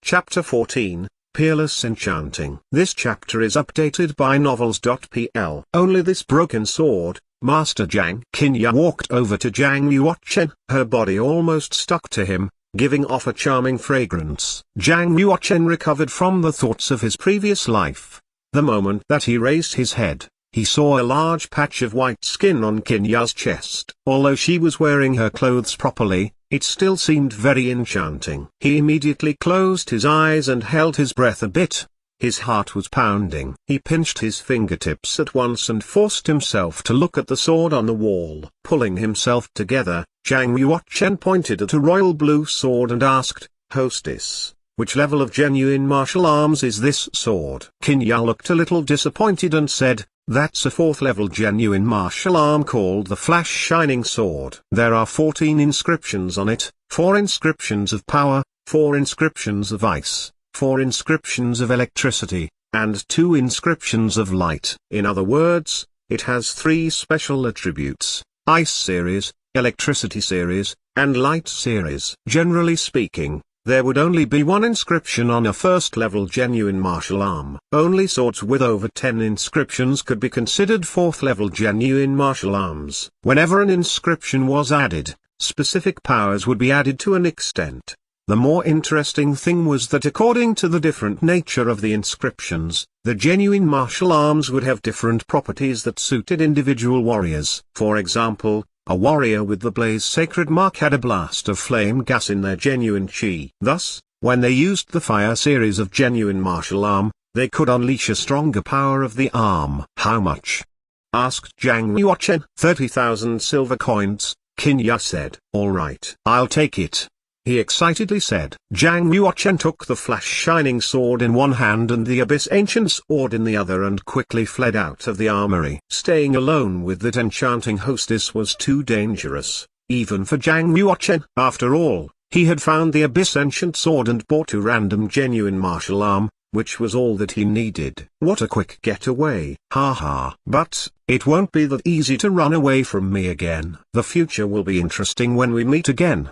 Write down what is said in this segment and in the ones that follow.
Chapter 14, Peerless Enchanting. This chapter is updated by novels.pl. Only this broken sword, Master Jiang Qinya walked over to Jiang Yuochen. Her body almost stuck to him, giving off a charming fragrance. Jiang Yuochen recovered from the thoughts of his previous life. The moment that he raised his head, he saw a large patch of white skin on Qinya's chest. Although she was wearing her clothes properly, it still seemed very enchanting. He immediately closed his eyes and held his breath a bit. His heart was pounding. He pinched his fingertips at once and forced himself to look at the sword on the wall. Pulling himself together, Jiang Yuochen pointed at a royal blue sword and asked, "Hostess, which level of genuine martial arms is this sword?" Qinya looked a little disappointed and said, "That's a 4th level genuine martial arm called the Flash Shining Sword. There are 14 inscriptions on it, 4 inscriptions of power, 4 inscriptions of ice, 4 inscriptions of electricity, and 2 inscriptions of light. In other words, it has 3 special attributes: ice series, electricity series, and light series. Generally speaking, there would only be 1 inscription on a 1st level genuine martial arm. Only swords with over 10 inscriptions could be considered 4th level genuine martial arms. Whenever an inscription was added, specific powers would be added to an extent. The more interesting thing was that according to the different nature of the inscriptions, the genuine martial arms would have different properties that suited individual warriors. For example, a warrior with the Blaze Sacred Mark had a blast of flame gas in their genuine chi. Thus, when they used the Fire series of genuine martial arm, they could unleash a stronger power of the arm. "How much?" asked Jiang Yuochen. 30,000 silver coins, Qinya said. "All right, I'll take it," he excitedly said. Jiang Yuochen took the Flash Shining Sword in one hand and the Abyss Ancient Sword in the other and quickly fled out of the armory. Staying alone with that enchanting hostess was too dangerous, even for Jiang Yuochen. After all, he had found the Abyss Ancient Sword and bought a random genuine martial arm, which was all that he needed. What a quick getaway. Ha ha. But it won't be that easy to run away from me again. The future will be interesting when we meet again.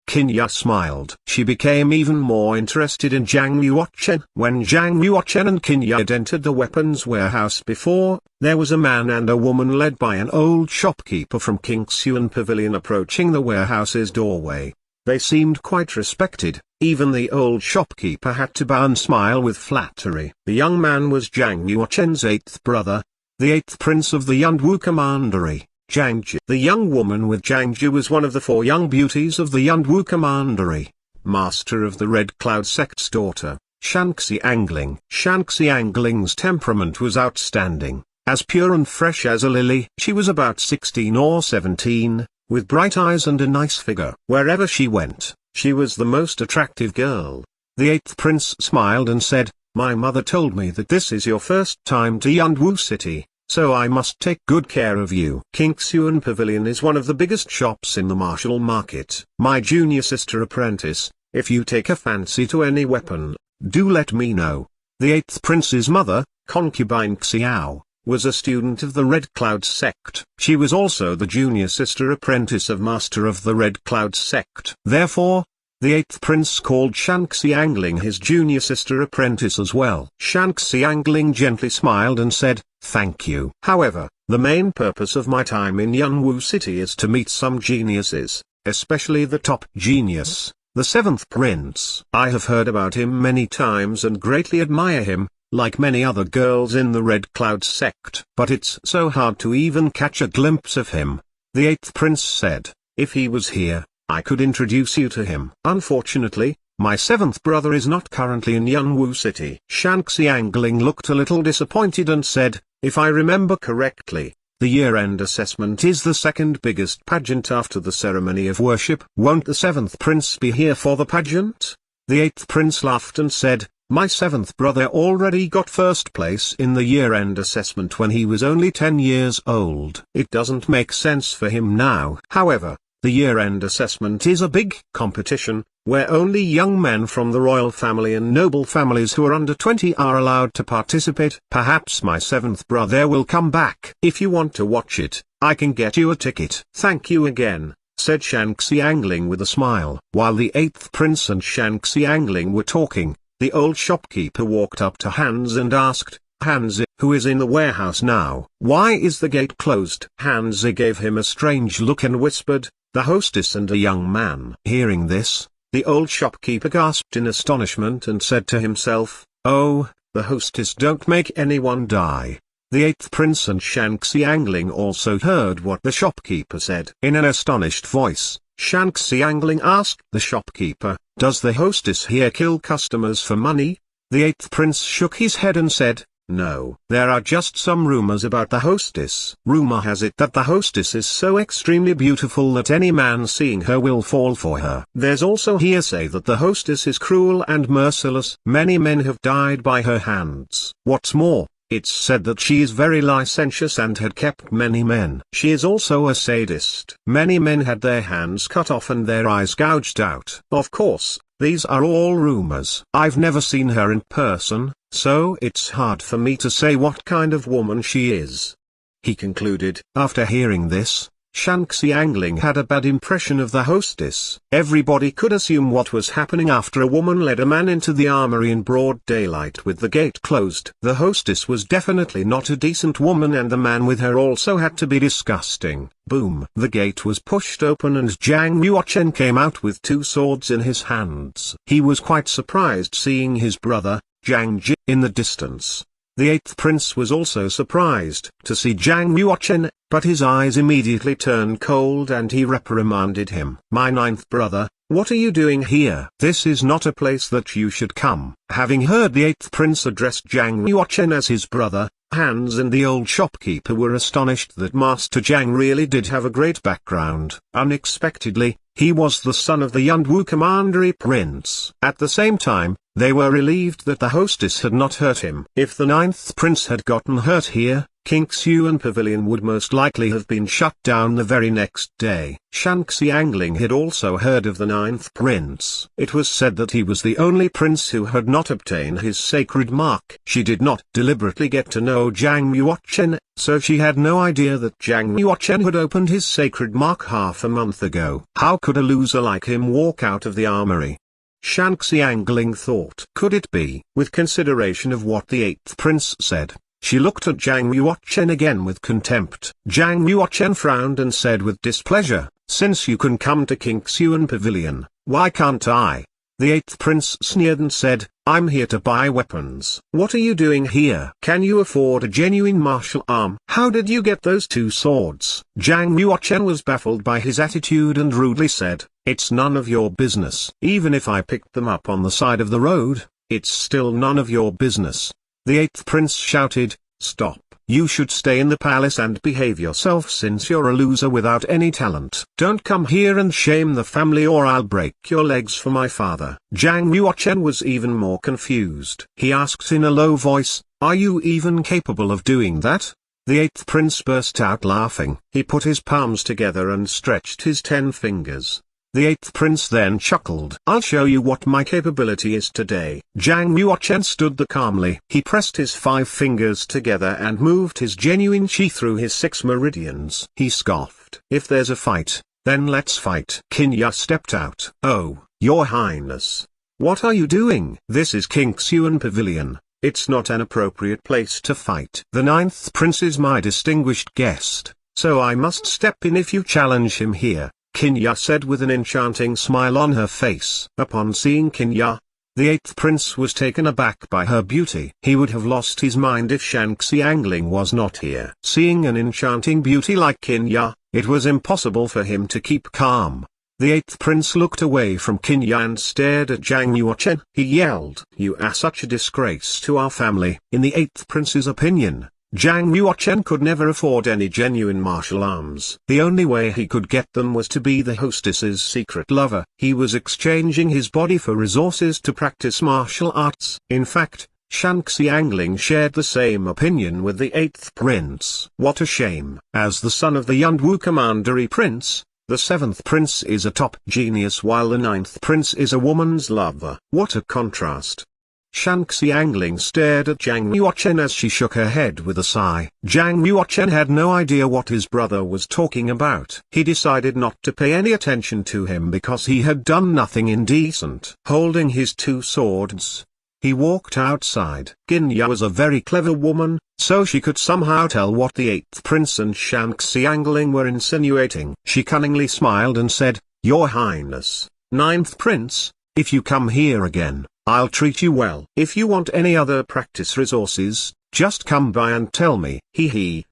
Qinya smiled. She became even more interested in Jiang Yuochen. When Jiang Yuochen and Qinya had entered the weapons warehouse before, there was a man and a woman led by an old shopkeeper from Qingxuan Pavilion approaching the warehouse's doorway. They seemed quite respected. Even the old shopkeeper had to bow and smile with flattery. The young man was Jiang Yuochen's 8th brother, the 8th prince of the Yunwu Commandery, Jiangju. The young woman with Jiangju was one of the 4 young beauties of the Yunwu Commandery, master of the Red Cloud sect's daughter, Shanxi Angling. Shanxi Angling's temperament was outstanding, as pure and fresh as a lily. She was about 16 or 17, with bright eyes and a nice figure. Wherever she went, she was the most attractive girl. The 8th prince smiled and said, "My mother told me that this is your first time to Yunwu City, so I must take good care of you." Qingxuan Pavilion is one of the biggest shops in the martial market. My junior sister apprentice, if you take a fancy to any weapon, do let me know. The 8th prince's mother, concubine Xiao, was a student of the Red Cloud sect. She was also the junior sister apprentice of Master of the Red Cloud sect. Therefore, the 8th prince called Shanxi Angling his junior sister apprentice as well. Shanxi Angling gently smiled and said, "Thank you. However, the main purpose of my time in Yunwu City is to meet some geniuses, especially the top genius, the 7th prince. I have heard about him many times and greatly admire him, like many other girls in the Red Cloud sect. But it's so hard to even catch a glimpse of him." The 8th prince said, "If he was here, I could introduce you to him. Unfortunately, my 7th brother is not currently in Yunwu City." Shanxi Angling looked a little disappointed and said, "If I remember correctly, the year-end assessment is the 2nd biggest pageant after the ceremony of worship. Won't the 7th prince be here for the pageant?" The 8th prince laughed and said, "My 7th brother already got 1st place in the year-end assessment when he was only 10 years old. It doesn't make sense for him now." However, the year-end assessment is a big competition, where only young men from the royal family and noble families who are under 20 are allowed to participate. Perhaps my 7th brother will come back. If you want to watch it, I can get you a ticket. "Thank you again," said Shanxi Angling with a smile. While the 8th prince and Shanxi Angling were talking, The old shopkeeper walked up to Hans and asked, Hansi, who is in the warehouse now, why is the gate closed? Hansi gave him a strange look and whispered, the hostess and a young man. Hearing this, the old shopkeeper gasped in astonishment and said to himself, oh, the hostess don't make anyone die. The eighth prince and Shanxi Angling also heard what the shopkeeper said. In an astonished voice, Shanxi Angling asked the shopkeeper, does the hostess here kill customers for money? The eighth prince shook his head and said, no, there are just some rumors about the hostess. Rumor has it that the hostess is so extremely beautiful that any man seeing her will fall for her. There's also hearsay that the hostess is cruel and merciless. Many men have died by her hands. What's more, it's said that she is very licentious and had kept many men. She is also a sadist. Many men had their hands cut off and their eyes gouged out. Of course, these are all rumors. I've never seen her in person, so it's hard for me to say what kind of woman she is. He concluded. After hearing this, Shanxi Angling had a bad impression of the hostess. Everybody could assume what was happening after a woman led a man into the armory in broad daylight with the gate closed. The hostess was definitely not a decent woman and the man with her also had to be disgusting. Boom! The gate was pushed open and Zhang Yuochen came out with two swords in his hands. He was quite surprised seeing his brother, Zhang Ji, in the distance. The eighth prince was also surprised to see Zhang Yuochen, but his eyes immediately turned cold and he reprimanded him. My ninth brother, what are you doing here? This is not a place that you should come. Having heard the eighth prince address Zhang Yuochen as his brother, Hans and the old shopkeeper were astonished that Master Zhang really did have a great background. Unexpectedly, he was the son of the Yunwu Commandery prince. At the same time, they were relieved that the hostess had not hurt him. If the ninth prince had gotten hurt here, Qingxuan Pavilion would most likely have been shut down the very next day. Shanxi Angling had also heard of the ninth prince. It was said that he was the only prince who had not obtained his sacred mark. She did not deliberately get to know Zhang Yuochen, so she had no idea that Zhang Yuochen had opened his sacred mark half a month ago. How could a loser like him walk out of the armory? Shanxi Angling thought. Could it be? With consideration of what the eighth prince said, she looked at Zhang Yuochen again with contempt. Zhang Yuochen frowned and said with displeasure, since you can come to Qingxuan Pavilion, why can't I? The eighth prince sneered and said, I'm here to buy weapons. What are you doing here? Can you afford a genuine martial arm? How did you get those two swords? Zhang Yuochen was baffled by his attitude and rudely said, it's none of your business. Even if I picked them up on the side of the road, it's still none of your business. The eighth prince shouted, stop. You should stay in the palace and behave yourself since you're a loser without any talent. Don't come here and shame the family or I'll break your legs for my father. Zhang Yuochen was even more confused. He asked in a low voice, are you even capable of doing that? The eighth prince burst out laughing. He put his palms together and stretched his 10 fingers. The eighth prince then chuckled. I'll show you what my capability is today. Zhang Yuochen stood there calmly. He pressed his 5 fingers together and moved his genuine chi through his 6 meridians. He scoffed. If there's a fight, then let's fight. Qin Ya stepped out. Oh, your highness. What are you doing? This is Qingxuan Pavilion. It's not an appropriate place to fight. The ninth prince is my distinguished guest, so I must step in if you challenge him here. Qin Ya said with an enchanting smile on her face. Upon seeing Qin Ya, the eighth prince was taken aback by her beauty. He would have lost his mind if Shanxi Angling was not here. Seeing an enchanting beauty like Qin Ya, it was impossible for him to keep calm. The eighth prince looked away from Qin Ya and stared at Zhang Yuochen. He yelled, you are such a disgrace to our family. In the eighth prince's opinion, Zhang Yuochen could never afford any genuine martial arms. The only way he could get them was to be the hostess's secret lover. He was exchanging his body for resources to practice martial arts. In fact, Shanxi Angling shared the same opinion with the eighth prince. What a shame. As the son of the Yunwu Commandery prince, the seventh prince is a top genius while the ninth prince is a woman's lover. What a contrast. Shanxi Angling stared at Zhang Yuochen as she shook her head with a sigh. Zhang Yuochen had no idea what his brother was talking about. He decided not to pay any attention to him because he had done nothing indecent. Holding his 2 swords, He walked outside. Ginya was a very clever woman, so she could somehow tell what the 8th prince and Shang Xiangling were insinuating. She cunningly smiled and said, "Your Highness, 9th prince, if you come here again, I'll treat you well. If you want any other practice resources, just come by and tell me." Hee hee.